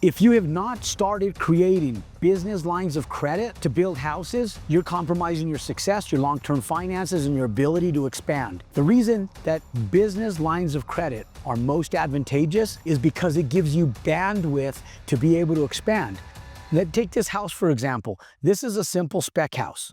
If you have not started creating business lines of credit to build houses, you're compromising your success, your long-term finances, and your ability to expand. The reason that business lines of credit are most advantageous is because it gives you bandwidth to be able to expand. Let's take this house, for example. This is a simple spec house.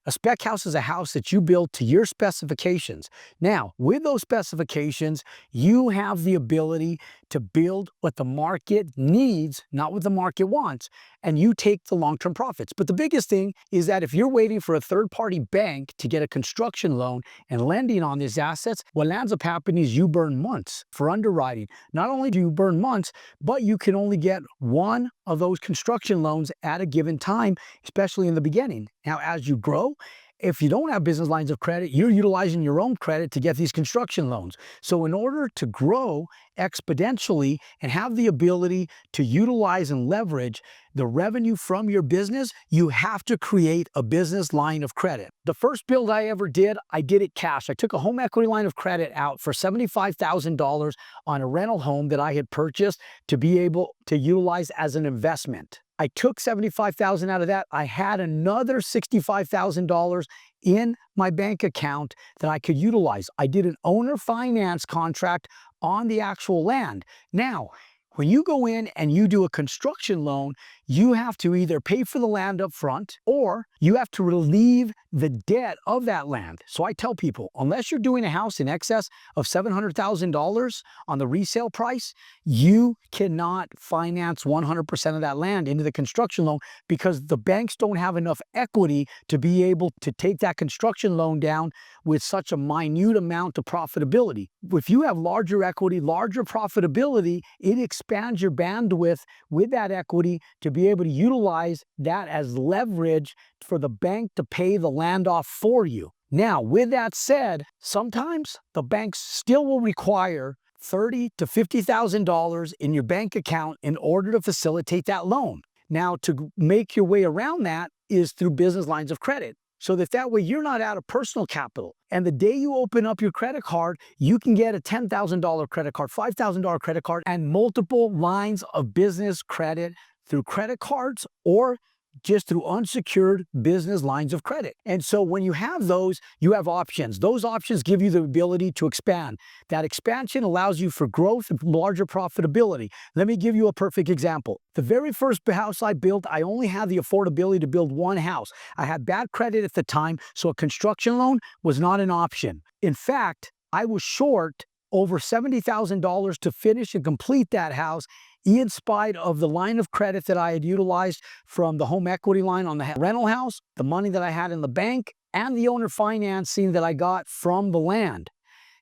A spec house is a house that you build to your specifications. Now, with those specifications, you have the ability to build what the market needs, not what the market wants, and you take the long-term profits. But the biggest thing is that if you're waiting for a third-party bank to get a construction loan and lending on these assets, what ends up happening is you burn months for underwriting. Not only do you burn months, but you can only get one of those construction loans at a given time, especially in the beginning. Now, as you grow, if you don't have business lines of credit, you're utilizing your own credit to get these construction loans. So in order to grow exponentially and have the ability to utilize and leverage the revenue from your business, you have to create a business line of credit. The first build I ever did, I did it cash. I took a home equity line of credit out for $75,000 on a rental home that I had purchased to be able to utilize as an investment. I took $75,000 out of that. I had another $65,000 in my bank account that I could utilize. I did an owner finance contract on the actual land. Now, when you go in and you do a construction loan, you have to either pay for the land up front or you have to relieve the debt of that land. So I tell people, unless you're doing a house in excess of $700,000 on the resale price, you cannot finance 100% of that land into the construction loan because the banks don't have enough equity to be able to take that construction loan down with such a minute amount of profitability. If you have larger equity, larger profitability, it expands your bandwidth with that equity to be able to utilize that as leverage for the bank to pay the land off for you. Now, with that said, sometimes the banks still will require $30,000 to $50,000 in your bank account in order to facilitate that loan. Now, to make your way around that is through business lines of credit. So that way you're not out of personal capital. And the day you open up your credit card, you can get a $10,000 credit card, $5,000 credit card, and multiple lines of business credit through credit cards or just through unsecured business lines of credit. And so when you have those, you have options. Those options give you the ability to expand. That expansion allows you for growth and larger profitability. Let me give you a perfect example. The very first house I built, I only had the affordability to build one house. I had bad credit at the time, so a construction loan was not an option. In fact, I was short over $70,000 to finish and complete that house, in spite of the line of credit that I had utilized from the home equity line on the rental house, the money that I had in the bank, and the owner financing that I got from the land.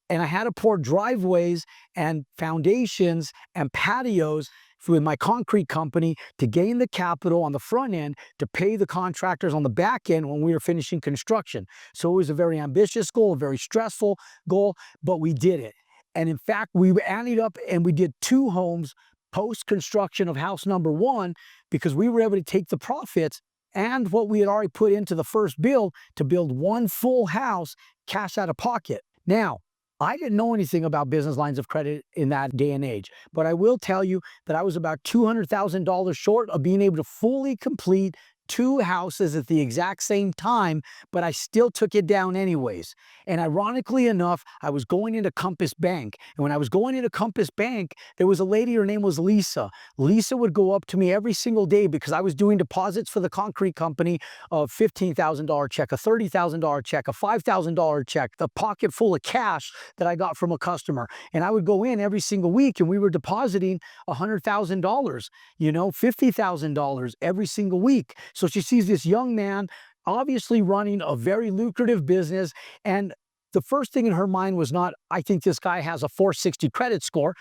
And I had to pour driveways and foundations and patios with my concrete company to gain the capital on the front end to pay the contractors on the back end when we were finishing construction. So it was a very ambitious goal, a very stressful goal, but we did it. And in fact, we ended up and we did 2 homes post-construction of house number 1 because we were able to take the profits and what we had already put into the first build to build 1 full house cash out of pocket. Now, I didn't know anything about business lines of credit in that day and age, but I will tell you that I was about $200,000 short of being able to fully complete 2 houses at the exact same time, but I still took it down anyways. And ironically enough, I was going into Compass Bank. And when I was going into Compass Bank, there was a lady, her name was Lisa. Lisa would go up to me every single day because I was doing deposits for the concrete company of $15,000 check, a $30,000 check, a $5,000 check, the pocket full of cash that I got from a customer. And I would go in every single week and we were depositing $100,000, $50,000 every single week. So she sees this young man obviously running a very lucrative business. And the first thing in her mind was not, I think this guy has a 460 credit score.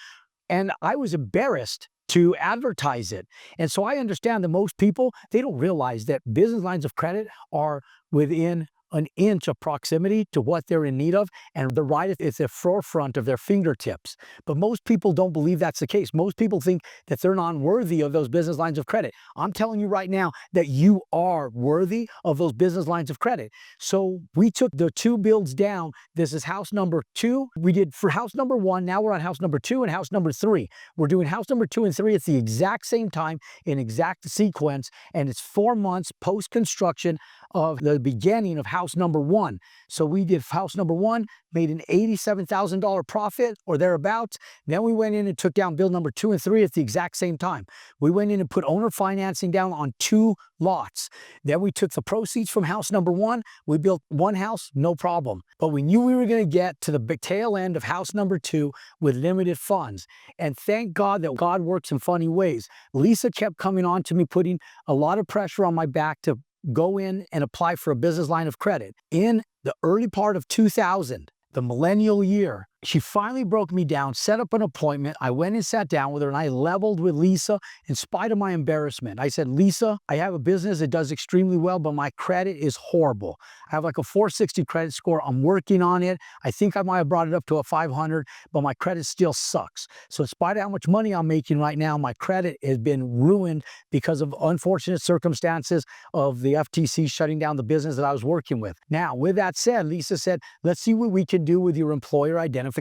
And I was embarrassed to advertise it. And so I understand that most people, they don't realize that business lines of credit are within an inch of proximity to what they're in need of, and they're right at the forefront of their fingertips. But most people don't believe that's the case. Most people think that they're not worthy of those business lines of credit. I'm telling you right now that you are worthy of those business lines of credit. So we took the 2 builds down. This is house number 2. We did for house number 1. Now we're on house number 2 and house number 3. We're doing house number 2 and 3 at the exact same time in exact sequence, and it's 4 months post-construction of the beginning of house number 1. So we did house number 1, made an $87,000 profit or thereabouts. Then we went in and took down build number 2 and 3 at the exact same time. We went in and put owner financing down on 2 lots. Then we took the proceeds from house number 1. We built 1 house, no problem. But we knew we were going to get to the big tail end of house number 2 with limited funds. And thank God that God works in funny ways. Lisa kept coming on to me, putting a lot of pressure on my back to go in and apply for a business line of credit. In the early part of 2000, the millennial year, she finally broke me down, set up an appointment. I went and sat down with her and I leveled with Lisa in spite of my embarrassment. I said, Lisa, I have a business that does extremely well, but my credit is horrible. I have like a 460 credit score. I'm working on it. I think I might have brought it up to a 500, but my credit still sucks. So in spite of how much money I'm making right now, my credit has been ruined because of unfortunate circumstances of the FTC shutting down the business that I was working with. Now, with that said, Lisa said, let's see what we can do with your employer identification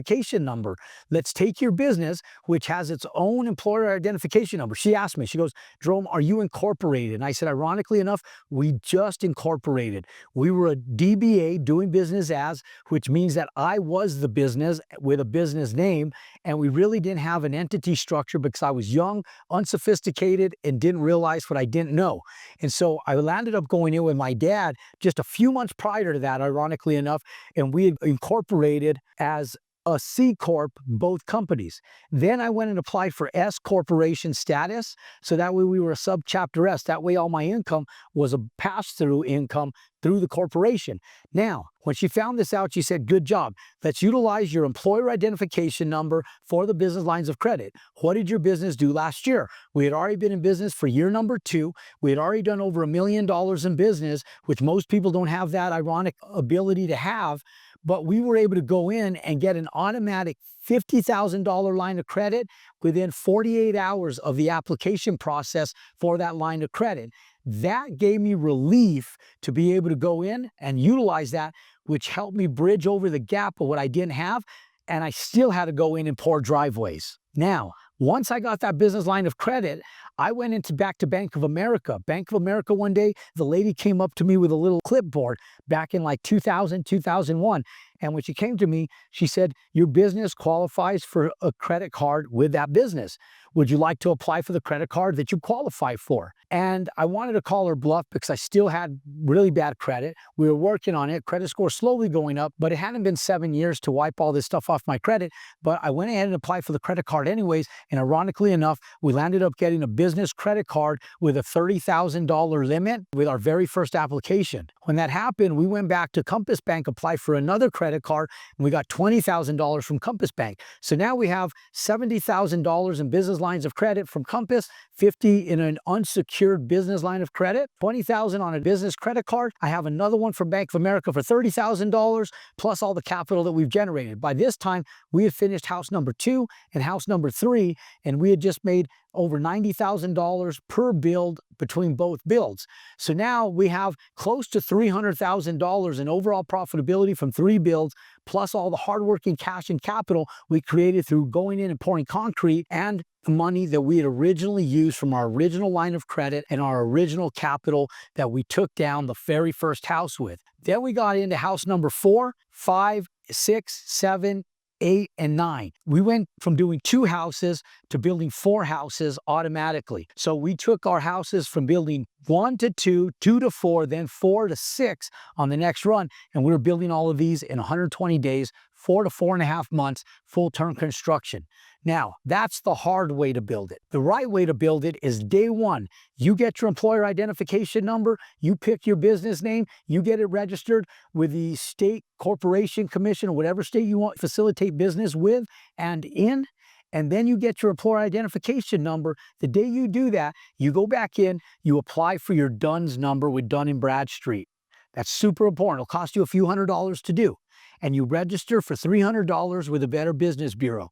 number. Let's take your business, which has its own employer identification number. She asked me, she goes, Jerome, are you incorporated? And I said, ironically enough, we just incorporated. We were a DBA, doing business as, which means that I was the business with a business name, and we really didn't have an entity structure because I was young, unsophisticated, and didn't realize what I didn't know. And so I landed up going in with my dad just a few months prior to that, ironically enough, and we had incorporated as a C Corp, both companies. Then I went and applied for S Corporation status, so that way we were a subchapter S. That way all my income was a pass-through income through the corporation. Now, when she found this out, she said, good job. Let's utilize your employer identification number for the business lines of credit. What did your business do last year? We had already been in business for year number 2. We had already done over $1 million in business, which most people don't have that ironic ability to have. But we were able to go in and get an automatic $50,000 line of credit within 48 hours of the application process for that line of credit. That gave me relief to be able to go in and utilize that, which helped me bridge over the gap of what I didn't have. And I still had to go in and pour driveways. Now, once I got that business line of credit, I went back to Bank of America. Bank of America one day, the lady came up to me with a little clipboard back in like 2000, 2001. And when she came to me, she said, your business qualifies for a credit card with that business. Would you like to apply for the credit card that you qualify for? And I wanted to call her bluff because I still had really bad credit. We were working on it, credit score slowly going up, but it hadn't been 7 years to wipe all this stuff off my credit. But I went ahead and applied for the credit card anyways. And ironically enough, we landed up getting a business credit card with a $30,000 limit with our very first application. When that happened, we went back to Compass Bank, applied for another credit card, and we got $20,000 from Compass Bank. So now we have $70,000 in business lines of credit from Compass, 50 in an unsecured business line of credit, 20,000 on a business credit card. I have another one from Bank of America for $30,000 plus all the capital that we've generated. By this time, we had finished house number 2 and house number 3, and we had just made over $90,000 per build between both builds. So now we have close to $300,000 in overall profitability from 3 builds, plus all the hardworking cash and capital we created through going in and pouring concrete, and the money that we had originally used from our original line of credit and our original capital that we took down the very first house with. Then we got into house number 4, 5, 6, 7, 8, and 9. We went from doing 2 houses to building 4 houses automatically. So we took our houses from building 1 to 2, 2 to 4, then 4 to 6 on the next run. And we were building all of these in 120 days, 4 to 4.5 months, full-term construction. Now, that's the hard way to build it. The right way to build it is day 1. You get your employer identification number, you pick your business name, you get it registered with the state corporation commission or whatever state you want to facilitate business with and in. And then you get your employer identification number. The day you do that, you go back in, you apply for your DUNS number with Dun & Bradstreet. That's super important. It'll cost you a few $100s to do. And you register for $300 with a Better Business Bureau.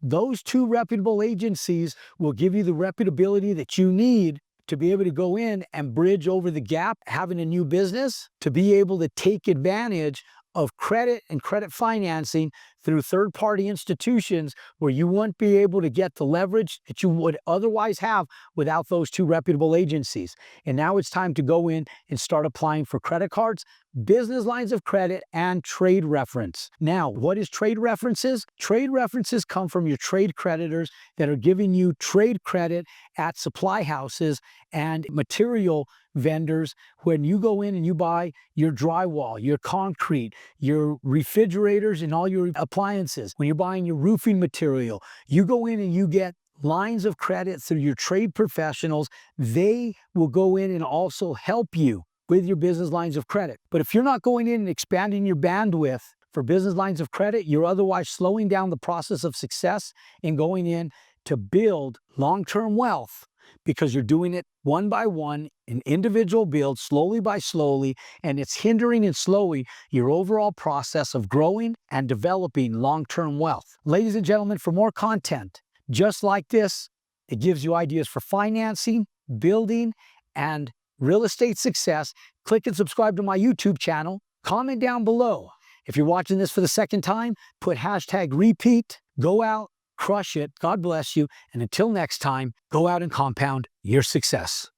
Those two reputable agencies will give you the reputability that you need to be able to go in and bridge over the gap, having a new business, to be able to take advantage of credit and credit financing through third-party institutions where you won't be able to get the leverage that you would otherwise have without those two reputable agencies. And now it's time to go in and start applying for credit cards, business lines of credit, and trade reference. Now, what is trade references? Trade references come from your trade creditors that are giving you trade credit at supply houses and material vendors. When you go in and you buy your drywall, your concrete, your refrigerators, and all your appliances, when you're buying your roofing material, you go in and you get lines of credit through your trade professionals. They will go in and also help you with your business lines of credit. But if you're not going in and expanding your bandwidth for business lines of credit, you're otherwise slowing down the process of success in going in to build long-term wealth, because you're doing it one by one, an individual build, slowly by slowly, and it's hindering and slowing your overall process of growing and developing long-term wealth. Ladies and gentlemen, for more content just like this, it gives you ideas for financing, building, and real estate success. Click and subscribe to my YouTube channel. Comment down below. If you're watching this for the second time, put hashtag repeat. Go out, crush it. God bless you. And until next time, go out and compound your success.